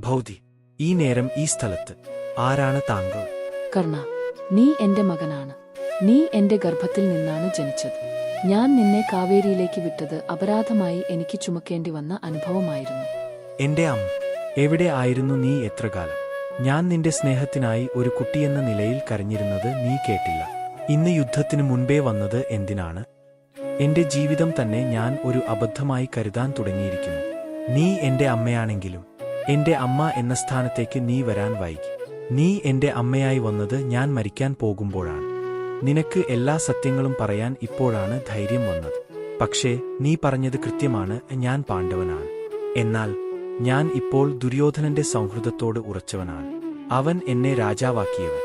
ഭൗതി, ഈ നേരം ഈ സ്ഥലത്ത് ആരാണ് താങ്കൾ? കർണ, നീ എന്റെ മകനാണ്. നീ എന്റെ ഗർഭത്തിൽ നിന്നാണ് ജനിച്ചത്. ഞാൻ നിന്നെ കാവേരിയിലേക്ക് വിട്ടത് അപരാധമായി എനിക്ക് ചുമക്കേണ്ടി വന്ന അനുഭവമായിരുന്നു. എന്റെ അമ്മ, എവിടെ ആയിരുന്നു നീ എത്ര കാലം? ഞാൻ നിന്റെ സ്നേഹത്തിനായി ഒരു കുട്ടിയെന്ന നിലയിൽ കരഞ്ഞിരുന്നത് നീ കേട്ടില്ല. ഇന്ന് യുദ്ധത്തിനു മുൻപേ വന്നത് എന്തിനാണ്? എന്റെ ജീവിതം തന്നെ ഞാൻ ഒരു അബദ്ധമായി കരുതാൻ തുടങ്ങിയിരിക്കുന്നു. നീ എന്റെ അമ്മയാണെങ്കിലും എന്റെ അമ്മ എന്ന സ്ഥാനത്തേക്ക് നീ വരാൻ വൈകി. നീ എന്റെ അമ്മയായി വന്നത് ഞാൻ മരിക്കാൻ പോകുമ്പോഴാണ്. നിനക്ക് എല്ലാ സത്യങ്ങളും പറയാൻ ഇപ്പോഴാണ് ധൈര്യം വന്നത്. പക്ഷേ നീ പറഞ്ഞത് കൃത്യമാണ്, ഞാൻ പാണ്ഡവനാണ്. എന്നാൽ ഞാൻ ഇപ്പോൾ ദുര്യോധനന്റെ സൗഹൃദത്തോട് ഉറച്ചവനാണ്. അവൻ എന്നെ രാജാവാക്കിയവൻ,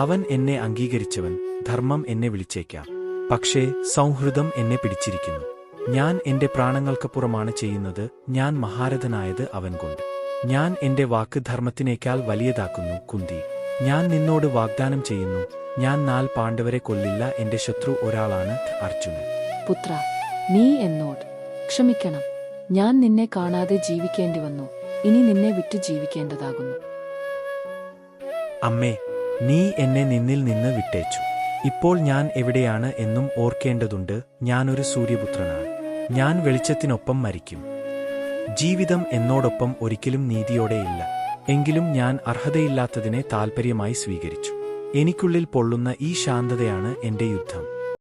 അവൻ എന്നെ അംഗീകരിച്ചവൻ. ധർമ്മം എന്നെ വിളിച്ചേക്കാം, പക്ഷേ സൗഹൃദം എന്നെ പിടിച്ചിരിക്കുന്നു. ഞാൻ എന്റെ പ്രാണങ്ങൾക്കപ്പുറമാണ് ചെയ്യുന്നത്. ഞാൻ മഹാരഥനായത് അവൻ കൊണ്ട്. ഞാൻ എന്റെ വാക്ക് ധർമ്മത്തിനേക്കാൾ വലിയതാക്കുന്നു. കുന്തി, ഞാൻ നിന്നോട് വാഗ്ദാനം ചെയ്യുന്നു, ഞാൻ 4 പാണ്ഡവരെ കൊല്ലില്ല. എന്റെ ശത്രു ഒരാളാണ്, അർജുനൻ. പുത്ര, നീ എന്നോട് ക്ഷമിക്കണം. ഞാൻ നിന്നെ കാണാതെ ജീവിക്കേണ്ടി വന്നു. ഇനി നിന്നെ വിട്ടു ജീവിക്കേണ്ടതാകുന്നു. അമ്മേ, നീ എന്നെ നിന്നിൽ നിന്ന് വിട്ടേച്ചു. ഇപ്പോൾ ഞാൻ എവിടെയാണ് എന്നും ഓർക്കേണ്ടതുണ്ട്. ഞാനൊരു സൂര്യപുത്രനാണ്. ഞാൻ വെളിച്ചത്തിനൊപ്പം മരിക്കും. ജീവിതം എന്നോടൊപ്പം ഒരിക്കലും നീതിയോടെയില്ല. എങ്കിലും ഞാൻ അർഹതയില്ലാത്തതിനെ താൽപര്യമായി സ്വീകരിച്ചു. എനിക്കുള്ളിൽ പൊള്ളുന്ന ഈ ശാന്തതയാണ് എന്റെ യുദ്ധം.